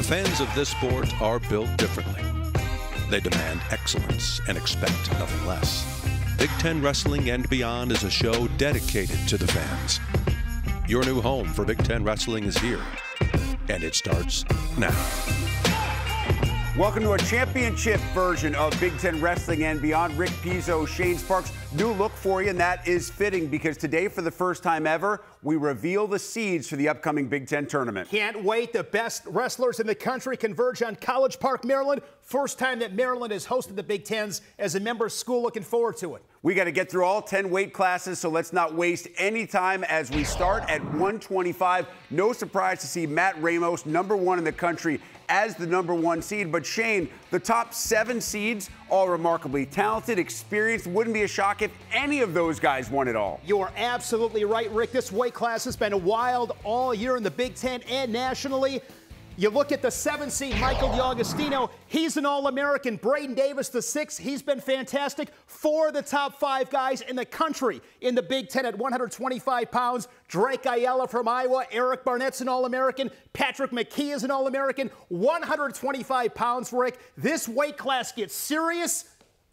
The fans of this sport are built differently. They demand excellence and expect nothing less. Big Ten Wrestling and Beyond is a show dedicated to the fans. Your new home for Big Ten Wrestling is here, and it starts now. Welcome to a championship version of Big Ten Wrestling and Beyond. Rick Pizzo, Shane Sparks. New look for you, and that is fitting because today, for the first time ever, we reveal the seeds for the upcoming Big Ten tournament. Can't wait. The best wrestlers in the country converge on College Park, Maryland. First time that Maryland has hosted the Big Tens as a member school. Looking forward to it. We got to get through all 10 weight classes, so let's not waste any time as we start at 125. No surprise to see Matt Ramos, #1 in the country, as the #1 seed. But Shane, the top 7 seeds, all remarkably talented, experienced. Wouldn't be a shock if any of those guys won it all. You are absolutely right, Rick. This weight class has been wild all year in the Big Ten and nationally. You look at the 7 seed, Michael DiAugustino. He's an All-American. Braden Davis, the 6, he's been fantastic. 4 of the top 5 guys in the country in the Big Ten at 125 pounds. Drake Ayala from Iowa. Eric Barnett's an All-American. Patrick McKee is an All-American. 125 pounds, Rick. This weight class gets serious.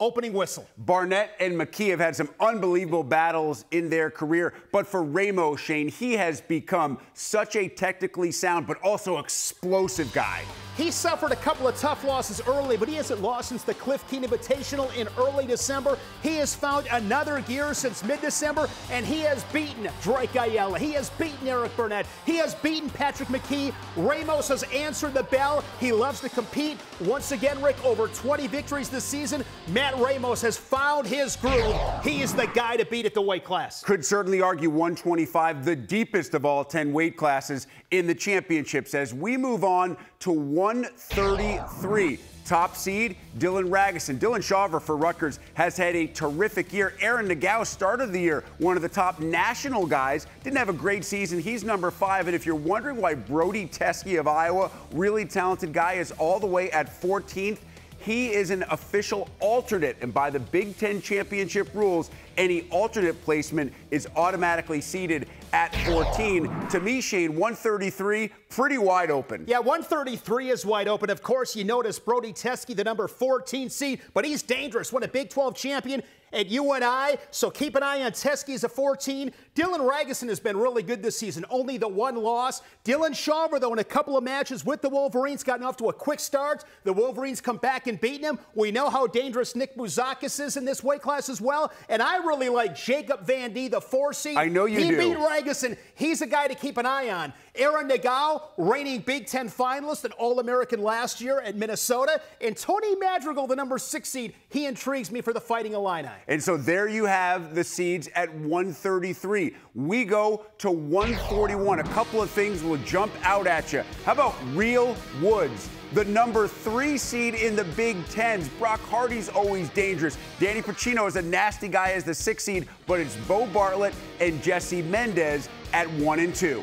Opening whistle. Barnett and McKee have had some unbelievable battles in their career, but for Ramos, Shane, he has become such a technically sound but also explosive guy. He suffered a couple of tough losses early, but he hasn't lost since the Cliff Keen Invitational in early December. He has found another gear since mid-December, and he has beaten Drake Ayala. He has beaten Eric Burnett. He has beaten Patrick McKee. Ramos has answered the bell. He loves to compete. Once again, Rick, over 20 victories this season. Matt Ramos has found his groove. He is the guy to beat at the weight class. Could certainly argue 125, the deepest of all 10 weight classes in the championships. As we move on to 133. Top seed, Dylan Ragusin. Dylan Shaver for Rutgers has had a terrific year. Aaron Nagao started the year one of the top national guys. Didn't have a great season. He's #5. And if you're wondering why Brody Teske of Iowa, really talented guy, is all the way at 14th, he is an official alternate. And by the Big Ten championship rules, any alternate placement is automatically seeded at 14. To me, Shane, 133, pretty wide open. Yeah, 133 is wide open. Of course, you notice Brody Teske, the #14 seed, but he's dangerous. Won a Big 12 champion at UNI, so keep an eye on Teske as a 14. Dylan Ragusin has been really good this season, only the 1 loss. Dylan Shaver, though, in a couple of matches with the Wolverines, gotten off to a quick start. The Wolverines come back and beaten him. We know how dangerous Nick Bouzakis is in this weight class as well, and I really like Jacob Van D, the 4 seed. I know you do. He beat Ragusin. He's a guy to keep an eye on. Aaron Nagao, reigning Big Ten finalist and All-American last year at Minnesota. And Tony Madrigal, the #6 seed, he intrigues me for the Fighting Illini. And so there you have the seeds at 133. We go to 141. A couple of things will jump out at you. How about Real Woods? The #3 seed in the Big Tens. Brock Hardy's always dangerous. Danny Pacino is a nasty guy as the 6 seed, but it's Bo Bartlett and Jesse Mendez at 1 and 2.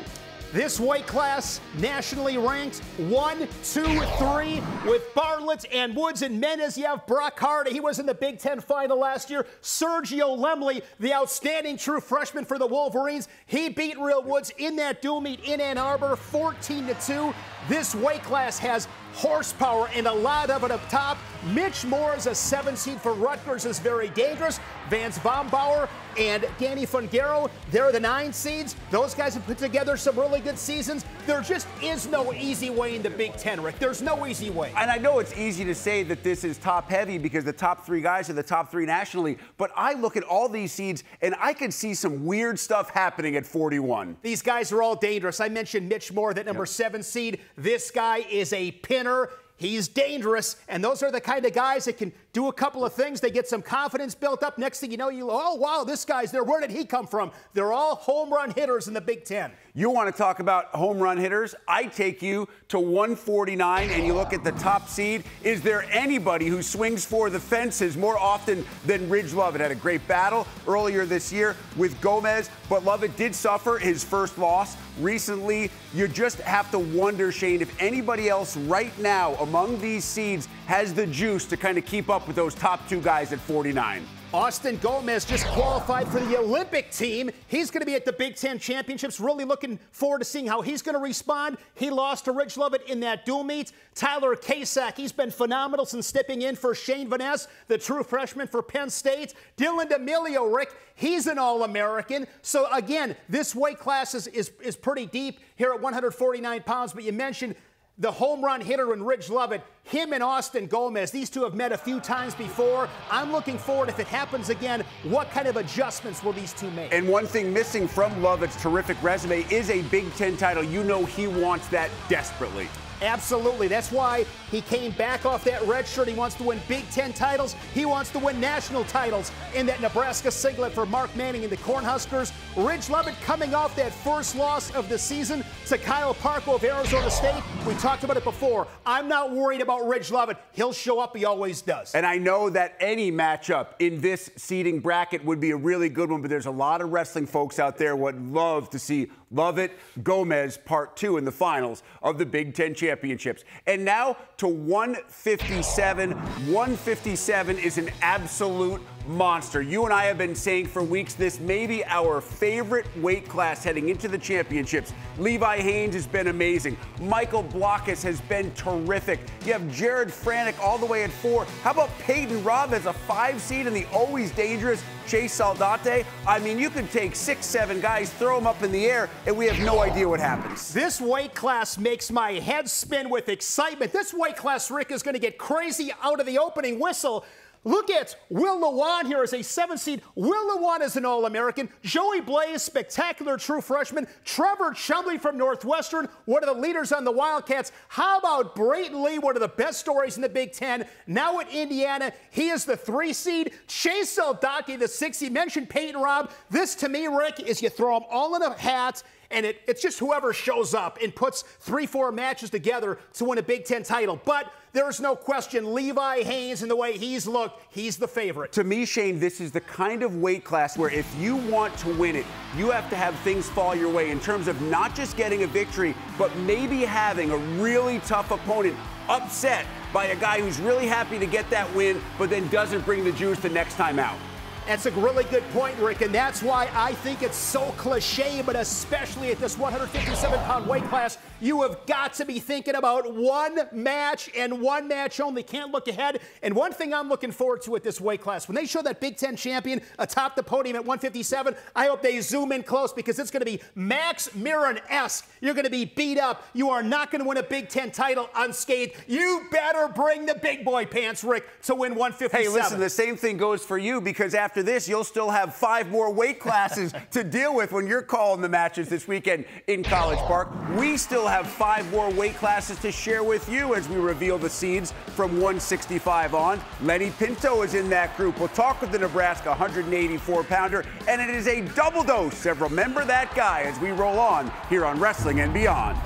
This weight class, nationally ranked 1, 2, 3, with Bartlett and Woods and Mendez. You have Brock Hardy. He was in the Big Ten final last year. Sergio Lemley, the outstanding true freshman for the Wolverines. He beat Real Woods in that dual meet in Ann Arbor, 14-2. This weight class has horsepower and a lot of it up top. Mitch Moore is a 7 seed for Rutgers, is very dangerous. Vance Bombauer and Danny Fungaro, they're the 9 seeds. Those guys have put together some really good seasons. There just is no easy way in the Big Ten, Rick. There's no easy way. And I know it's easy to say that this is top heavy because the top 3 guys are the top 3 nationally, but I look at all these seeds and I can see some weird stuff happening at 41. These guys are all dangerous. I mentioned Mitch Moore, that #7 seed. This guy is a pinner. He's dangerous, and those are the kind of guys that can do a couple of things. They get some confidence built up. Next thing you know, oh, wow, this guy's there. Where did he come from? They're all home run hitters in the Big Ten. You want to talk about home run hitters? I take you to 149, and you look at the top seed. Is there anybody who swings for the fences more often than Ridge Lovett? Had a great battle earlier this year with Gomez, but Lovett did suffer his first loss recently. You just have to wonder, Shane, if anybody else right now among these seeds has the juice to kind of keep up with those top 2 guys at 49. Austin Gomez just qualified for the Olympic team. He's going to be at the Big Ten Championships. Really looking forward to seeing how he's going to respond. He lost to Ridge Lovett in that dual meet. Tyler Kasak, he's been phenomenal since stepping in for Shane Van Ness, the true freshman for Penn State. Dylan D'Amelio, Rick, he's an All-American. So, again, this weight class is pretty deep here at 149 pounds. But you mentioned the home run hitter in Ridge Lovett, him and Austin Gomez. These two have met a few times before. I'm looking forward, if it happens again, what kind of adjustments will these two make? And one thing missing from Lovett's terrific resume is a Big Ten title. You know he wants that desperately. Absolutely. That's why he came back off that red shirt. He wants to win Big Ten titles. He wants to win national titles in that Nebraska singlet for Mark Manning and the Cornhuskers. Ridge Lovett coming off that first loss of the season to Kyle Parko of Arizona State. We talked about it before. I'm not worried about Ridge Lovett. He'll show up. He always does. And I know that any matchup in this seeding bracket would be a really good one, but there's a lot of wrestling folks out there would love to see Lovett Gomez Part 2 in the finals of the Big Ten Championships. And now to 157. 157 is an absolute monster. You and I have been saying for weeks this may be our favorite weight class heading into the championships. Levi Haynes has been amazing. Michael Blockus has been terrific. You have Jared Franek all the way at 4. How about Peyton Robb as a 5 seed and the always dangerous Chase Saldate? I mean, you could take 6, 7 guys, throw them up in the air, and we have no idea what happens. This weight class makes my head spin with excitement. This weight class, Rick, is going to get crazy out of the opening whistle. Look at Will Lewan here as a 7 seed. Will Lewan is an All-American. Joey Blaze, spectacular true freshman. Trevor Chumley from Northwestern, one of the leaders on the Wildcats. How about Brayton Lee, one of the best stories in the Big Ten? Now at Indiana, he is the 3 seed. Chase Saldate, the 6 seed. Mentioned Peyton Robb. This, to me, Rick, is you throw them all in a hat, and it's just whoever shows up and puts 3-4 matches together to win a Big Ten title. But there's no question, Levi Haynes and the way he's looked, he's the favorite. To me, Shane, this is the kind of weight class where if you want to win it, you have to have things fall your way in terms of not just getting a victory, but maybe having a really tough opponent upset by a guy who's really happy to get that win, but then doesn't bring the juice the next time out. That's a really good point, Rick, and that's why I think it's so cliche, but especially at this 157-pound weight class, you have got to be thinking about one match and one match only. Can't look ahead. And one thing I'm looking forward to at this weight class, when they show that Big Ten champion atop the podium at 157, I hope they zoom in close because it's going to be Max Mirren-esque. You're going to be beat up. You are not going to win a Big Ten title unscathed. You better bring the big boy pants, Rick, to win 157. Hey, listen, the same thing goes for you because after this, you'll still have 5 more weight classes to deal with when you're calling the matches this weekend in College Park. We still have 5 more weight classes to share with you as we reveal the seeds from 165 on. Lenny Pinto is in that group. We'll talk with the Nebraska 184-pounder, and it is a double dose of Remember That Guy as we roll on here on Wrestling and Beyond.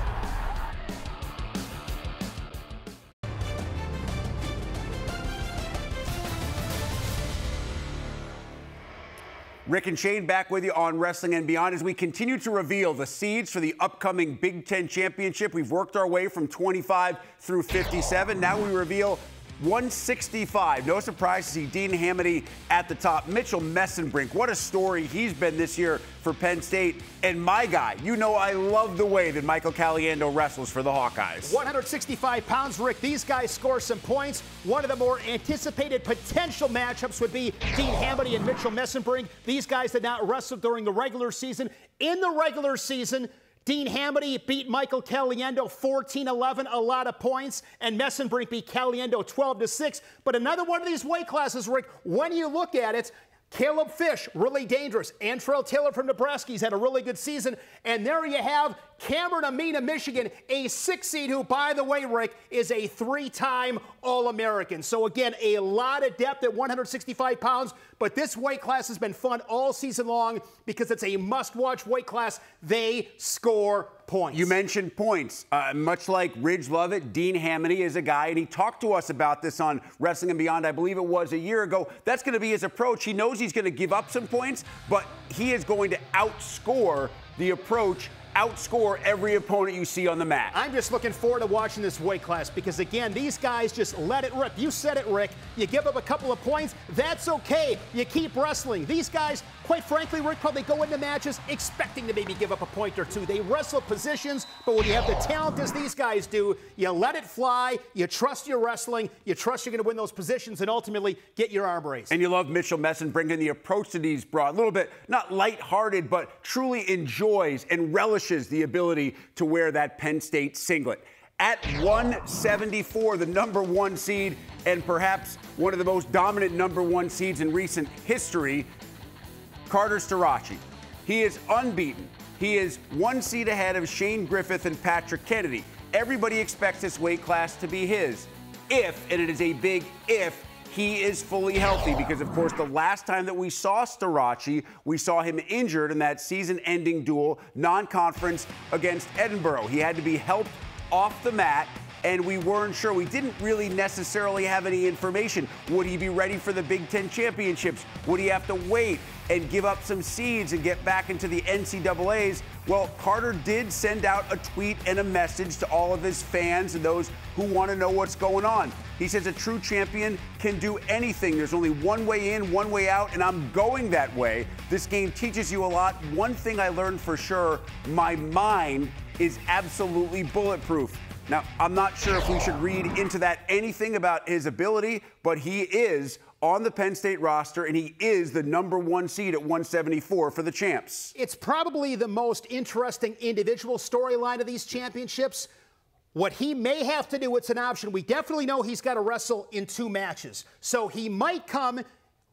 Rick and Shane back with you on Wrestling and Beyond as we continue to reveal the seeds for the upcoming Big Ten Championship. We've worked our way from 25 through 57. Now we reveal 165. No surprise to see Dean Hamady at the top. Mitchell Messenbrink, what a story he's been this year for Penn State. And my guy, you know I love the way that Michael Caliendo wrestles for the Hawkeyes. 165 pounds, Rick. These guys score some points. One of the more anticipated potential matchups would be Dean Hamady and Mitchell Messenbrink. These guys did not wrestle during the regular season. In the regular season, Dean Hamady beat Michael Caliendo 14-11, a lot of points, and Messenbrink beat Caliendo 12-6. But another one of these weight classes, Rick, when you look at it, Caleb Fish, really dangerous. Antrell Taylor from Nebraska, he's had a really good season. And there you have Cameron Amina, Michigan, a 6 seed who, by the way, Rick, is a 3-time All-American. So, again, a lot of depth at 165 pounds. But this weight class has been fun all season long because it's a must-watch weight class. They score points. You mentioned points. Much like Ridge Lovett, Dean Hamady is a guy, and he talked to us about this on Wrestling and Beyond, I believe it was a year ago. That's going to be his approach. He knows he's going to give up some points, but he is going to outscore the approach outscore every opponent you see on the mat. I'm just looking forward to watching this weight class because, again, these guys just let it rip. You said it, Rick. You give up a couple of points, that's okay. You keep wrestling. These guys, quite frankly, Rick, probably go into matches expecting to maybe give up a point or two. They wrestle positions, but when you have the talent as these guys do, you let it fly, you trust your wrestling, you trust you're going to win those positions and ultimately get your arm raised. And you love Mitchell Messon bringing the approach that he's brought. A little bit, not lighthearted, but truly enjoys and relishes the ability to wear that Penn State singlet. At 174, the #1 seed and perhaps one of the most dominant #1 seeds in recent history, Carter Starace. He is unbeaten. He is 1 seed ahead of Shane Griffith and Patrick Kennedy. Everybody expects this weight class to be his. If, and it is a big if, he is fully healthy, because, of course, the last time that we saw Starace, we saw him injured in that season-ending duel, non-conference against Edinburgh. He had to be helped off the mat, and we weren't sure. We didn't really necessarily have any information. Would he be ready for the Big Ten championships? Would he have to wait and give up some seeds and get back into the NCAAs? Well, Carter did send out a tweet and a message to all of his fans and those who want to know what's going on. He says a true champion can do anything. There's only one way in, one way out, and I'm going that way. This game teaches you a lot. One thing I learned for sure, my mind is absolutely bulletproof. Now, I'm not sure if we should read into that anything about his ability, but he is on the Penn State roster, and he is the #1 seed at 174 for the champs. It's probably the most interesting individual storyline of these championships. What he may have to do, it's an option. We definitely know he's got to wrestle in 2 matches. So he might come,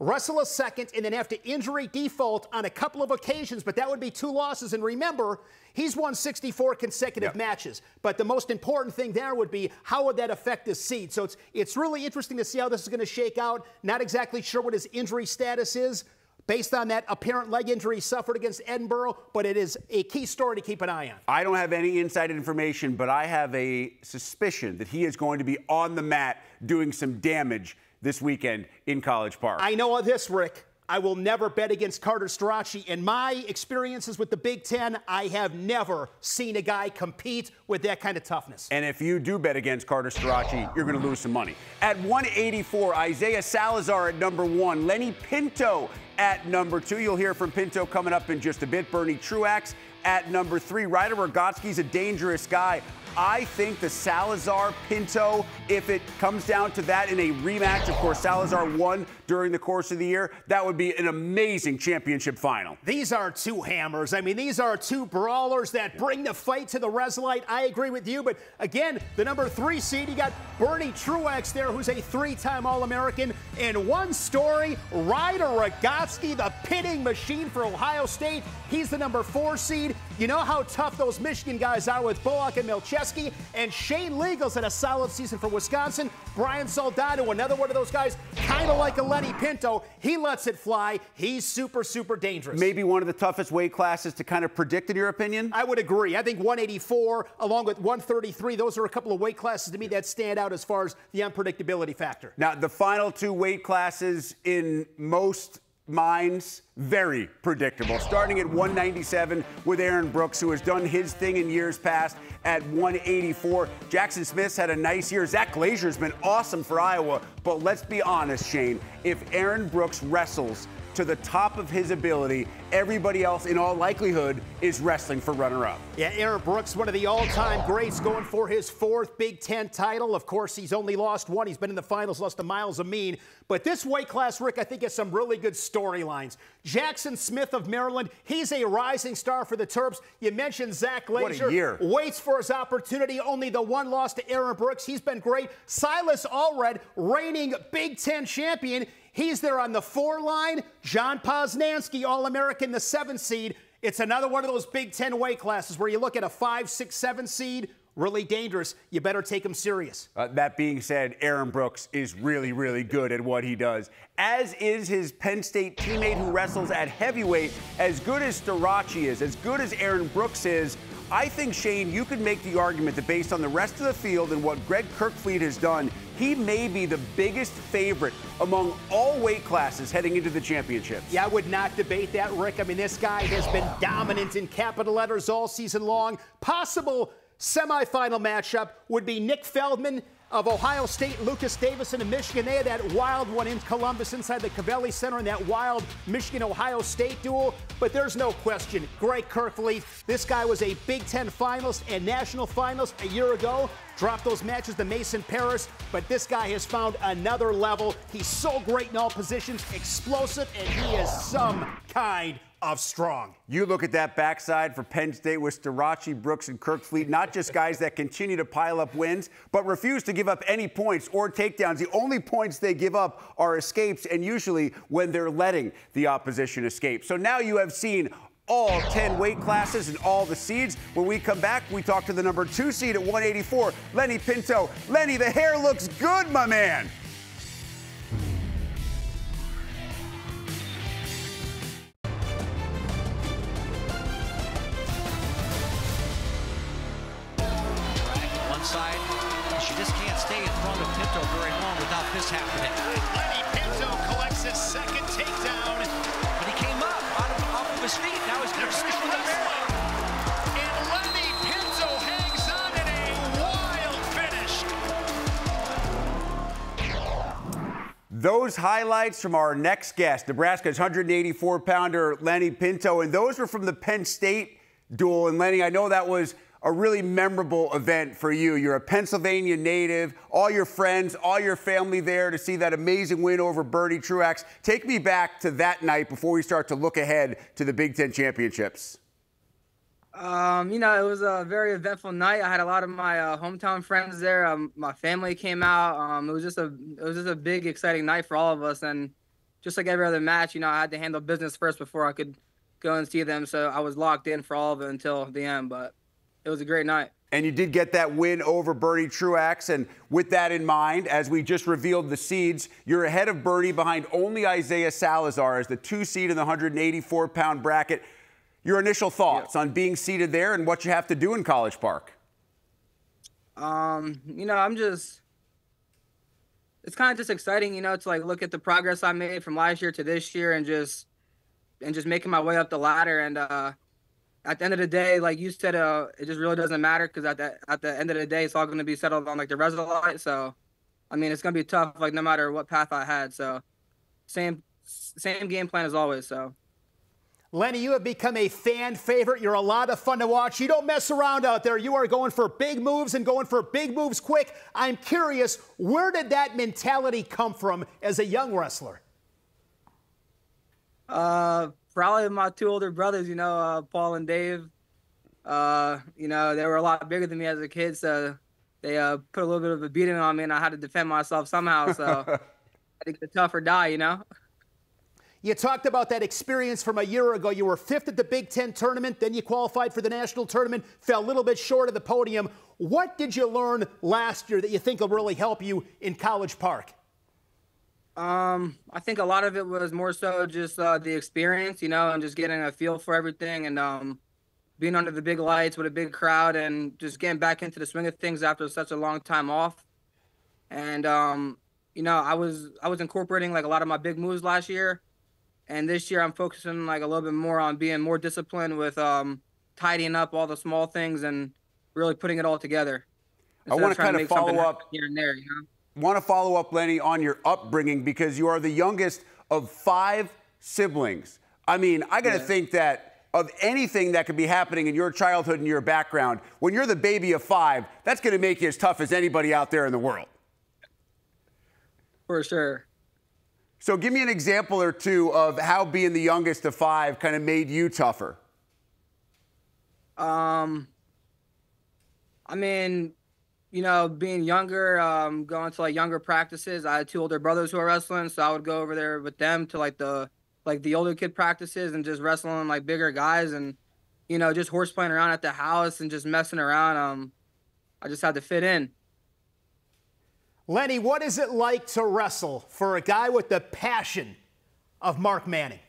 wrestle a second, and then have to injury default on a couple of occasions, but that would be 2 losses. And remember, he's won 64 consecutive matches. But the most important thing there would be, how would that affect his seed? So it's really interesting to see how this is going to shake out. Not exactly sure what his injury status is based on that apparent leg injury he suffered against Edinburgh, but it is a key story to keep an eye on. I don't have any inside information, but I have a suspicion that he is going to be on the mat doing some damage this weekend in College Park. I know this, Rick. I will never bet against Carter Starace. In my experiences with the Big Ten, I have never seen a guy compete with that kind of toughness. And if you do bet against Carter Starace, you're going to lose some money. At 184, Isaiah Salazar at #1. Lenny Pinto at #2. You'll hear from Pinto coming up in just a bit. Bernie Truax at #3. Ryder Rogotsky's a dangerous guy. I think the Salazar-Pinto, if it comes down to that in a rematch, of course, Salazar won during the course of the year, that would be an amazing championship final. These are 2 hammers. I mean, these are 2 brawlers that bring the fight to the Reslite. I agree with you, but again, the #3 seed, you got Bernie Truax there, who's a 3-time All-American. And one story, Ryder Rogotsky, the pitting machine for Ohio State. He's the #4 seed. You know how tough those Michigan guys are with Bullock and Milcheski. And Shane Legal's had a solid season for Wisconsin. Brian Soldado, another one of those guys, kind of like a Lenny Pinto. He lets it fly. He's super, super dangerous. Maybe one of the toughest weight classes to kind of predict, in your opinion? I would agree. I think 184 along with 133, those are a couple of weight classes to me that stand out as far as the unpredictability factor. Now, the final 2 weight classes in most minds, very predictable. Starting at 197 with Aaron Brooks, who has done his thing in years past at 184. Jackson Smith's had a nice year. Zach Glazier's been awesome for Iowa. But let's be honest, Shane, if Aaron Brooks wrestles to the top of his ability, everybody else, in all likelihood, is wrestling for runner-up. Yeah, Aaron Brooks, one of the all-time greats, going for his 4th Big Ten title. Of course, he's only lost 1. He's been in the finals, lost to Miles Amin. But this weight class, Rick, I think has some really good storylines. Jackson Smith of Maryland, he's a rising star for the Terps. You mentioned Zach Glazier. What a year. Waits for his opportunity. Only the 1 loss to Aaron Brooks. He's been great. Silas Allred, reigning Big Ten champion. He's there on the 4 line. John Poznanski, All-American, the 7 seed. It's another one of those Big Ten weight classes where you look at a 5, 6, 7 seed, really dangerous. You better take him serious. That being said, Aaron Brooks is really, really good at what he does, as is his Penn State teammate who wrestles at heavyweight. As good as Starace is, as good as Aaron Brooks is, I think, Shane, you could make the argument that based on the rest of the field and what Greg Kirkfleet has done, he may be the biggest favorite among all weight classes heading into the championships. Yeah, I would not debate that, Rick. I mean, this guy has been dominant in capital letters all season long. Possible semifinal matchup would be Nick Feldman of Ohio State, Lucas Davison of Michigan. They had that wild one in Columbus inside the Covelli Center in that wild Michigan-Ohio State duel. But there's no question, Greg Kirkfleet, this guy was a Big Ten finalist and national finalist a year ago. Dropped those matches to Mason Paris, but this guy has found another level. He's so great in all positions, explosive, and he is some kind of strong. You look at that backside for Penn State with Starachi, Brooks, and Kirkfleet, not just guys that continue to pile up wins, but refuse to give up any points or takedowns. The only points they give up are escapes, and usually when they're letting the opposition escape. So now you have seen all 10 weight classes and all the seeds. When we come back, we talk to the number 2 seed at 184, Lenny Pinto. Lenny, the hair looks good, my man. Side. She just can't stay in front of Pinto very long without this happening. Lenny Pinto collects his second takedown. But he came up off of his feet. Now he's going to finish with a barrel. And Lenny Pinto hangs on in a wild finish. Those highlights from our next guest, Nebraska's 184-pounder Lenny Pinto, and those were from the Penn State duel. And Lenny, I know that was a really memorable event for you. You're a Pennsylvania native, all your friends, all your family there to see that amazing win over Bernie Truax. Take me back to that night before we start to look ahead to the Big Ten championships. It was a very eventful night. I had a lot of my hometown friends there. My family came out. It was just a big, exciting night for all of us. And just like every other match, I had to handle business first before I could go and see them. So I was locked in for all of it until the end. But it was a great night. And you did get that win over Bernie Truax. And with that in mind, as we just revealed the seeds, you're ahead of Bernie behind only Isaiah Salazar as the 2 seed in the 184-pound bracket. Your initial thoughts on being seated there and what you have to do in College Park? it's kind of just exciting, to like look at the progress I made from last year to this year and just making my way up the ladder. And at the end of the day, like you said, it just really doesn't matter because at the end of the day, it's all going to be settled on like the result. So, I mean, it's going to be tough, like no matter what path I had. So, same game plan as always. So, Lenny, you have become a fan favorite. You're a lot of fun to watch. You don't mess around out there. You are going for big moves and going for big moves quick. I'm curious, where did that mentality come from as a young wrestler? Probably my 2 older brothers, Paul and Dave. They were a lot bigger than me as a kid, so they put a little bit of a beating on me, and I had to defend myself somehow. So I think the tough or die, You talked about that experience from a year ago. You were 5th at the Big Ten tournament, then you qualified for the national tournament, fell a little bit short of the podium. What did you learn last year that you think will really help you in College Park? I think a lot of it was more so just the experience, and just getting a feel for everything and being under the big lights with a big crowd and just getting back into the swing of things after such a long time off. And, I was incorporating like a lot of my big moves last year. And this year I'm focusing like a little bit more on being more disciplined with tidying up all the small things and really putting it all together. I want to kind of follow up here and there, Want to follow up, Lenny, on your upbringing because you are the youngest of 5 siblings. I mean, I got to think that of anything that could be happening in your childhood and your background, when you're the baby of 5, that's going to make you as tough as anybody out there in the world. For sure. So give me an example or two of how being the youngest of 5 kind of made you tougher. Being younger, going to like younger practices. I had 2 older brothers who are wrestling, so I would go over there with them to like the older kid practices and just wrestling like bigger guys and just horse playing around at the house and just messing around. I just had to fit in. Lenny, what is it like to wrestle for a guy with the passion of Mark Manning?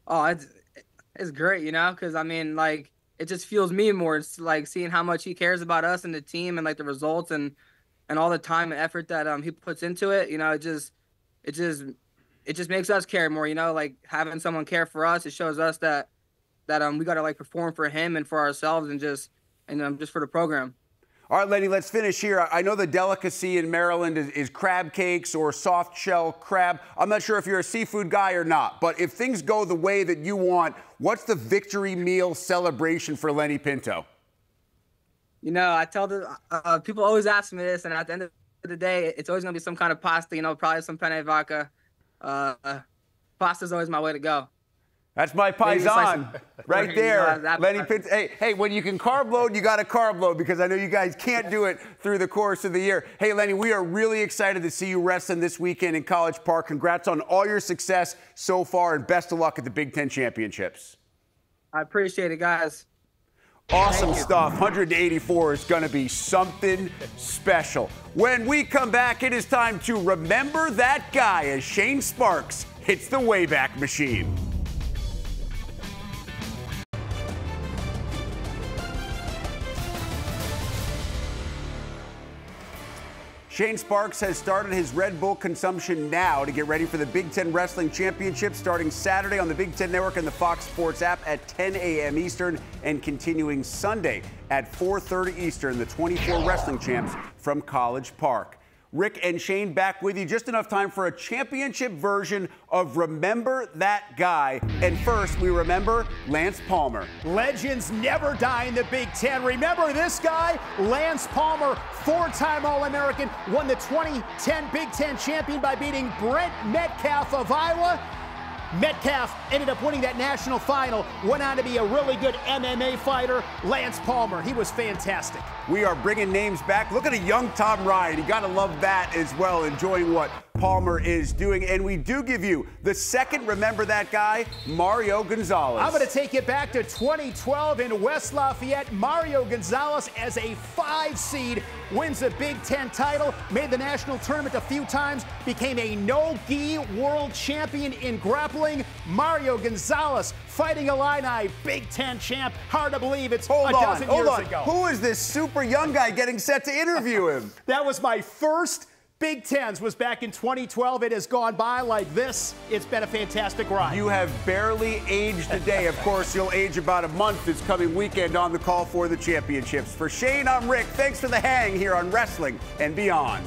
Oh, it's great, because I mean, like it just fuels me more. It's like seeing how much he cares about us and the team and like the results and all the time and effort that he puts into it. You know, it just makes us care more. You know, like having someone care for us, it shows us that we got to like perform for him and for ourselves and just for the program. All right, Lenny, let's finish here. I know the delicacy in Maryland is crab cakes or soft shell crab. I'm not sure if you're a seafood guy or not, but if things go the way that you want, what's the victory meal celebration for Lenny Pinto? You know, I tell the people always ask me this, and at the end of the day, it's always going to be some kind of pasta, you know, probably some penne vodka. Pasta's always my way to go. That's my paisan right there. Lenny Pinto. Hey, when you can carb load, you got to carb load, because I know you guys can't do it through the course of the year. Hey, Lenny, we are really excited to see you wrestling this weekend in College Park. Congrats on all your success so far, and best of luck at the Big Ten Championships. I appreciate it, guys. Awesome stuff. 184 is going to be something special. When we come back, it is time to remember that guy as Shane Sparks hits the Wayback Machine. Shane Sparks has started his Red Bull consumption now to get ready for the Big Ten Wrestling Championship starting Saturday on the Big Ten Network and the Fox Sports app at 10 a.m. Eastern and continuing Sunday at 4:30 Eastern, the 24 wrestling champs from College Park. Rick and Shane back with you. Just enough time for a championship version of Remember That Guy. And first, we remember Lance Palmer. Legends never die in the Big Ten. Remember this guy? Lance Palmer, four-time All-American, won the 2010 Big Ten champion by beating Brent Metcalf of Iowa. Metcalf ended up winning that national final, went on to be a really good MMA fighter. Lance Palmer, he was fantastic. We are bringing names back. Look at a young Tom Ryan. You got to love that as well, enjoying what Palmer is doing. And we do give you the second Remember That Guy, Mario Gonzalez. I'm going to take it back to 2012 in West Lafayette. Mario Gonzalez, as a 5 seed, wins a Big Ten title, made the national tournament a few times, became a no-gi world champion in grappling. Mario Gonzalez, Fighting Illini, Big Ten champ. Hard to believe it's a dozen years ago. Who is this super young guy getting set to interview him? That was my first Big Tens, was back in 2012. It has gone by like this. It's been a fantastic ride. You have barely aged a day. Of course, you'll age about a month this coming weekend on the call for the championships. For Shane, I'm Rick. Thanks for the hang here on Wrestling and Beyond.